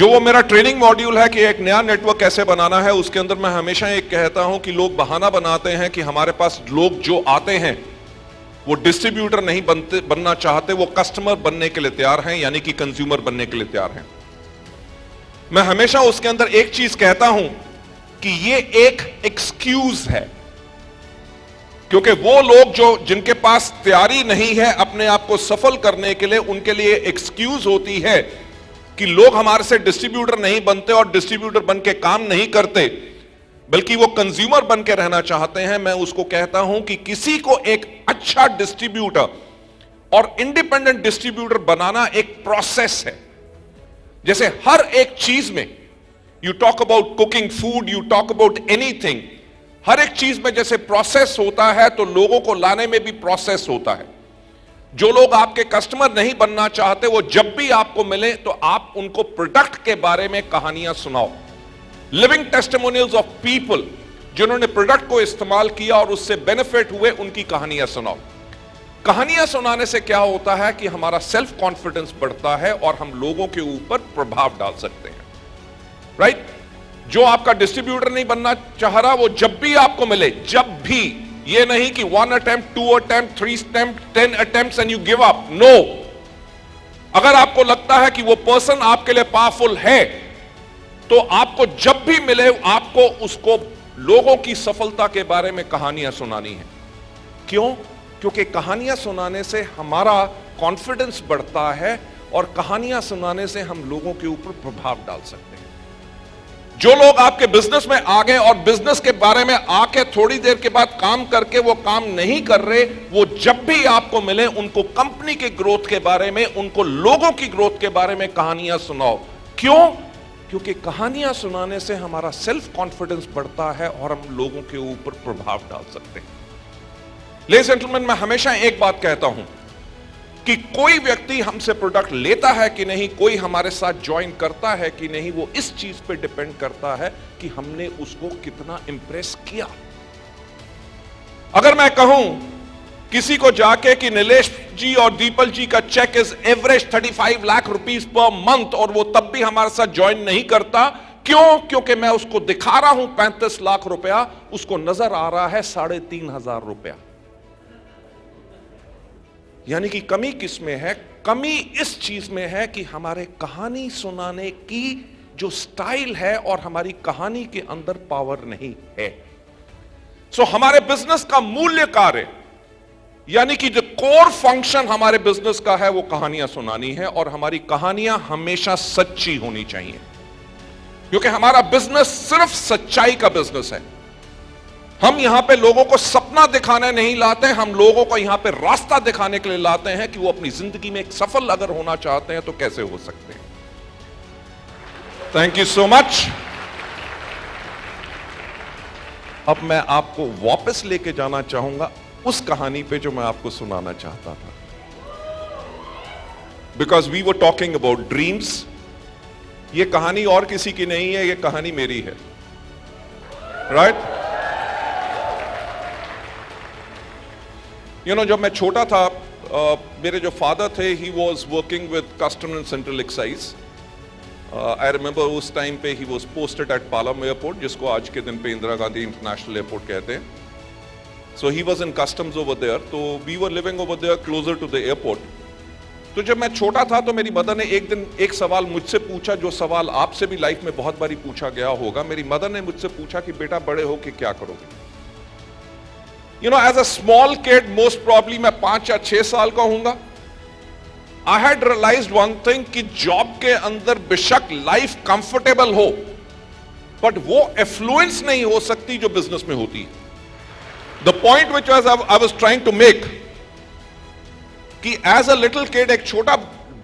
जो वो मेरा ट्रेनिंग मॉड्यूल है कि एक नया नेटवर्क कैसे बनाना है, उसके अंदर मैं हमेशा एक कहता हूं कि लोग बहाना बनाते हैं कि हमारे पास लोग जो आते हैं वो डिस्ट्रीब्यूटर नहीं बनना चाहते, वो कस्टमर बनने के लिए तैयार हैं, यानी कि कंज्यूमर बनने के लिए तैयार हैं। मैं हमेशा उसके अंदर एक चीज कहता हूं कि ये एक एक्सक्यूज है, क्योंकि वो लोग जो जिनके पास तैयारी नहीं है अपने आप को सफल करने के लिए, उनके लिए एक्सक्यूज होती है कि लोग हमारे से डिस्ट्रीब्यूटर नहीं बनते और डिस्ट्रीब्यूटर बन के काम नहीं करते, बल्कि वो कंज्यूमर बन के रहना चाहते हैं। मैं उसको कहता हूं कि किसी को एक अच्छा डिस्ट्रीब्यूटर और इंडिपेंडेंट डिस्ट्रीब्यूटर बनाना एक प्रोसेस है। जैसे हर एक चीज में, you talk about cooking food, you talk about anything, हर एक चीज में जैसे प्रोसेस होता है तो लोगों को लाने में भी प्रोसेस होता है। जो लोग आपके कस्टमर नहीं बनना चाहते, वो जब भी आपको मिले तो आप उनको प्रोडक्ट के बारे में कहानियां सुनाओ, लिविंग टेस्टिमोनियल्स ऑफ पीपल जिन्होंने प्रोडक्ट को इस्तेमाल किया और उससे बेनिफिट हुए, उनकी कहानियां सुनाओ। कहानियां सुनाने से क्या होता है कि हमारा सेल्फ कॉन्फिडेंस बढ़ता है और हम लोगों के ऊपर प्रभाव डाल सकते हैं, राइट? जो आपका डिस्ट्रीब्यूटर नहीं बनना चाह रहा, वो जब भी आपको मिले, जब भी, ये नहीं कि 1 attempt, 2 attempt, 3 attempt, 10 attempts and you give up. No. अगर आपको लगता है कि वो पर्सन आपके लिए पावरफुल है, तो आपको जब भी मिले आपको उसको लोगों की सफलता के बारे में कहानियां सुनानी है। क्यों? क्योंकि कहानियां सुनाने से हमारा कॉन्फिडेंस बढ़ता है और कहानियां सुनाने से हम लोगों के ऊपर प्रभाव डाल सकते हैं। जो लोग आपके बिजनेस में आ गए और बिजनेस के बारे में आके थोड़ी देर के बाद काम करके वो काम नहीं कर रहे, वो जब भी आपको मिले उनको कंपनी के ग्रोथ के बारे में, उनको लोगों की ग्रोथ के बारे में कहानियां सुनाओ। क्यों? क्योंकि कहानियां सुनाने से हमारा सेल्फ कॉन्फिडेंस बढ़ता है और हम लोगों के ऊपर प्रभाव डाल सकते हैं। लेडीज एंड जेंटलमैन, मैं हमेशा एक बात कहता हूं कि कोई व्यक्ति हमसे प्रोडक्ट लेता है कि नहीं, कोई हमारे साथ ज्वाइन करता है कि नहीं, वो इस चीज पे डिपेंड करता है कि हमने उसको कितना इंप्रेस किया। अगर मैं कहूं किसी को जाके कि नीलेश जी और दीपल जी का cheque is average 35 lakh rupees per month, और वो तब भी हमारे साथ ज्वाइन नहीं करता, क्यों? क्योंकि मैं उसको दिखा रहा हूं 35 लाख रुपया, उसको नजर आ रहा है 3,500 रुपया। यानी कि कमी किस में है? कमी इस चीज में है कि हमारे कहानी सुनाने की जो स्टाइल है और हमारी कहानी के अंदर पावर नहीं है। सो हमारे बिजनेस का मूल्य कार्य, यानी कि जो कोर फंक्शन हमारे बिजनेस का है, वो कहानियां सुनानी है, और हमारी कहानियां हमेशा सच्ची होनी चाहिए, क्योंकि हमारा बिजनेस सिर्फ सच्चाई का बिजनेस है। हम यहां पे लोगों को सपना दिखाने नहीं लाते, हम लोगों को यहां पे रास्ता दिखाने के लिए लाते हैं कि वो अपनी जिंदगी में एक सफल अगर होना चाहते हैं तो कैसे हो सकते हैं। Thank you so much. अब मैं आपको वापस लेके जाना चाहूंगा उस कहानी पे जो मैं आपको सुनाना चाहता था, because we were talking about dreams. ये कहानी और किसी की नहीं है, ये कहानी मेरी है, राइट? यू नो, जब मैं छोटा था, मेरे जो फादर थे, he was working with custom and central excise. I remember उस टाइम पे he was posted at Palam airport, जिसको आज के दिन पे इंदिरा गांधी इंटरनेशनल एयरपोर्ट कहते हैं। So he was in customs over there, तो we were living over there closer to the airport. तो जब मैं छोटा था तो मेरी मदर ने एक दिन एक सवाल मुझसे पूछा, जो सवाल आपसे भी लाइफ में बहुत बारी पूछा गया होगा। मेरी मदर ने मुझसे पूछा कि बेटा बड़े हो के क्या करोगे? You know, as a small kid, most probably मैं 5 या 6 साल का हूंगा, I had realized one thing कि जॉब के अंदर बेशक लाइफ कंफर्टेबल हो, बट वो एफ्लुएंस नहीं हो सकती जो बिजनेस में होती है। The point which I was trying to make कि एज अ लिटिल किड, एक छोटा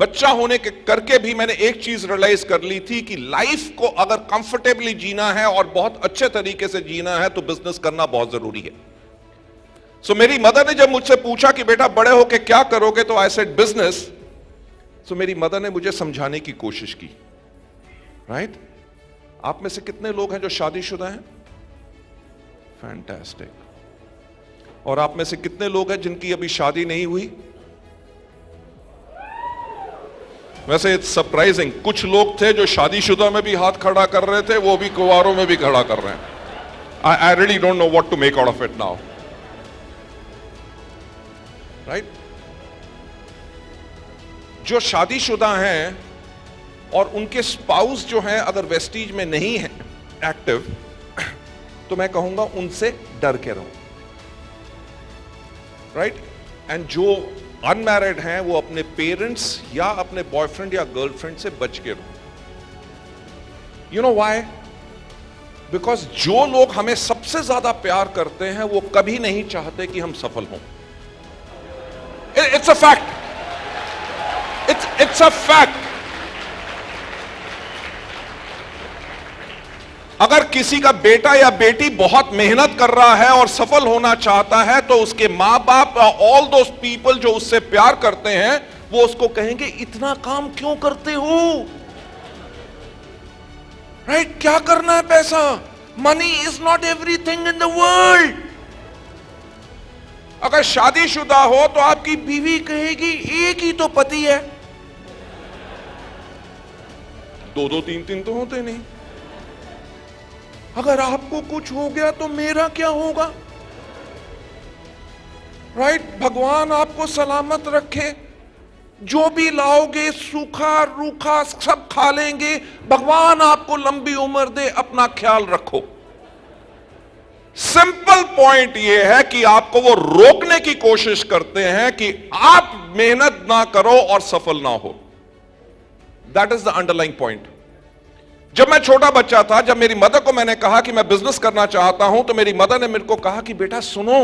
बच्चा होने के करके भी मैंने एक चीज रियलाइज कर ली थी कि लाइफ को अगर कंफर्टेबली जीना है और बहुत अच्छे तरीके से जीना है तो बिजनेस करना बहुत जरूरी है। सो मेरी मदर ने जब मुझसे पूछा कि बेटा बड़े होके क्या करोगे, तो आई सेड बिजनेस। सो मेरी मदर ने मुझे समझाने की कोशिश की, राइट? आप में से कितने लोग हैं जो शादीशुदा हैं? फैंटास्टिक। और आप में से कितने लोग हैं जिनकी अभी शादी नहीं हुई? वैसे इट्स सरप्राइजिंग, कुछ लोग थे जो शादीशुदा में भी हाथ खड़ा कर रहे थे, वो भी कुंवारों में भी खड़ा कर रहे हैं. I really don't know what to make out of it now. Right? जो शादीशुदा हैं और उनके स्पाउस जो हैं अगर वेस्टीज में नहीं है एक्टिव, तो मैं कहूंगा उनसे डर के रहो. राइट? एंड जो अनमैरिड हैं वो अपने पेरेंट्स या अपने बॉयफ्रेंड या गर्लफ्रेंड से बच के रहो. You know why? बिकॉज जो लोग हमें सबसे ज्यादा प्यार करते हैं वो कभी नहीं चाहते कि हम सफल हों. It's a fact. It's a fact. अगर किसी का बेटा या बेटी बहुत मेहनत कर रहा है और सफल होना चाहता है, तो उसके मां बाप, ऑल दोस पीपल जो उससे प्यार करते हैं, वो उसको कहेंगे इतना काम क्यों करते हो? राइट? क्या करना है पैसा? Money is not everything in the world. अगर शादीशुदा हो तो आपकी बीवी कहेगी एक ही तो पति है. दो दो तीन तीन तो होते नहीं. अगर आपको कुछ हो गया तो मेरा क्या होगा? राइट? भगवान आपको सलामत रखे. जो भी लाओगे सूखा रूखा सब खा लेंगे. भगवान आपको लंबी उम्र दे. अपना ख्याल रखो. सिंपल पॉइंट यह है कि आपको वो रोकने की कोशिश करते हैं कि आप मेहनत ना करो और सफल ना हो. That is the underlying point. जब मैं छोटा बच्चा था, जब मेरी मदर को मैंने कहा कि मैं बिजनेस करना चाहता हूं, तो मेरी मदर ने मेरे को कहा कि बेटा सुनो,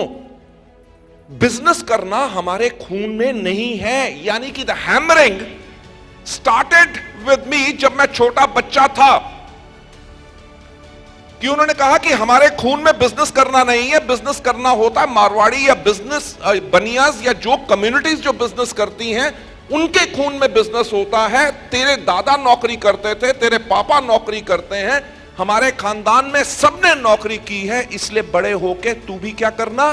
बिजनेस करना हमारे खून में नहीं है. यानी कि the hammering started with me जब मैं छोटा बच्चा था, कि उन्होंने कहा कि हमारे खून में बिजनेस करना नहीं है. बिजनेस करना होता है मारवाड़ी या बिजनेस बनियाज या जो कम्युनिटीज जो बिजनेस करती हैं, उनके खून में बिजनेस होता है. तेरे दादा नौकरी करते थे, तेरे पापा नौकरी करते हैं, हमारे खानदान में सबने नौकरी की है, इसलिए बड़े होके तू भी क्या करना.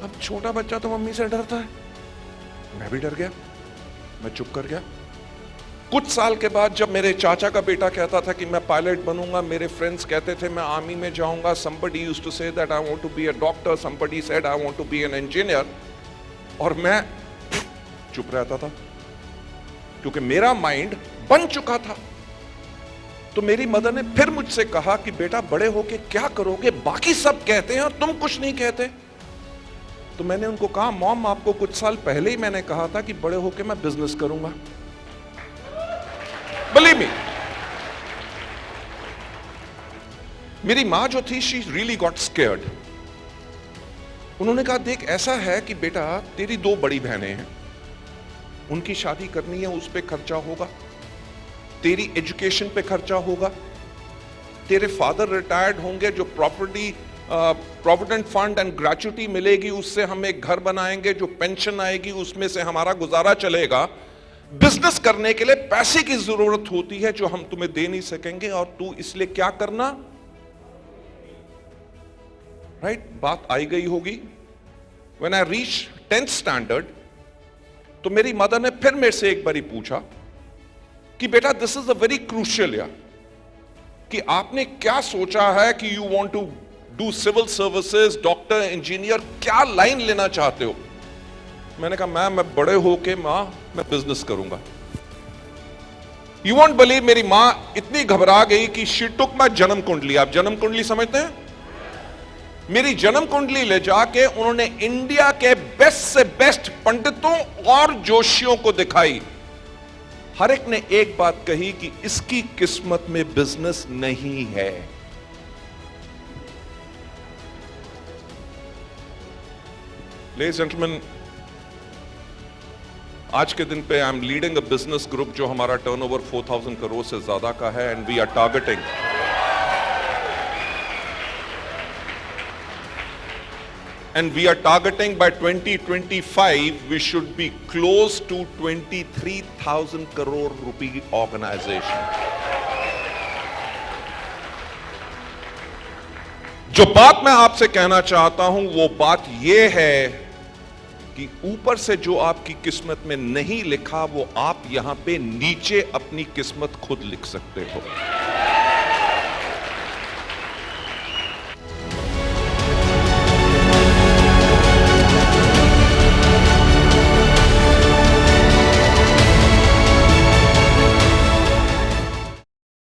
अब छोटा बच्चा तो मम्मी से डरता है. मैं भी डर गया. मैं चुप कर गया. कुछ साल के बाद जब मेरे चाचा का बेटा कहता था कि मैं पायलट बनूंगा, मेरे फ्रेंड्स कहते थे मैं आर्मी में जाऊंगा. somebody used to say that I want to be a doctor, somebody said I want to be an engineer. और मैं चुप रहता था क्योंकि मेरा माइंड बन चुका था. तो मेरी मदर ने फिर मुझसे कहा कि बेटा बड़े होके क्या करोगे? बाकी सब कहते हैं और तुम कुछ नहीं कहते. तो मैंने उनको कहा मॉम, आपको कुछ साल पहले ही मैंने कहा था कि बड़े होके मैं बिजनेस करूंगा. Believe me. मेरी मां जो थी, she really got scared. उन्होंने कहा देख ऐसा है कि बेटा तेरी दो बड़ी बहनें हैं, उनकी शादी करनी है, उस पे खर्चा होगा, तेरी एजुकेशन पे खर्चा होगा, तेरे फादर रिटायर्ड होंगे, जो property provident fund and gratuity मिलेगी उससे हम एक घर बनाएंगे, जो पेंशन आएगी उसमें से हमारा गुजारा चलेगा. बिजनेस करने के लिए पैसे की जरूरत होती है जो हम तुम्हें दे नहीं सकेंगे, और तू इसलिए क्या करना. राइट? बात आई गई होगी. When I reach 10th standard, तो मेरी मदर ने फिर मेरे से एक बारी पूछा कि बेटा this is a very crucial year, कि आपने क्या सोचा है कि you want to do civil services, doctor, engineer, क्या लाइन लेना चाहते हो? मैंने कहा मैं बड़े होके मैं बिजनेस करूंगा. यू वोंट बिलीव, मेरी मां इतनी घबरा गई कि शी टुक माय जन्म कुंडली. आप जन्म कुंडली समझते हैं? मेरी जन्म कुंडली ले जाके उन्होंने इंडिया के बेस्ट से बेस्ट पंडितों और जोशियों को दिखाई. हर एक ने एक बात कही कि इसकी किस्मत में बिजनेस नहीं है. लेडीज एंड जेंटलमैन, आज के दिन पे I am leading a business group जो हमारा टर्नओवर 4,000 करोड़ से ज्यादा का है, and we are targeting by 2025 we should be close to 23,000 crore rupee organization. जो बात मैं आपसे कहना चाहता हूं वो बात यह है कि ऊपर से जो आपकी किस्मत में नहीं लिखा वो आप यहां पे नीचे अपनी किस्मत खुद लिख सकते हो।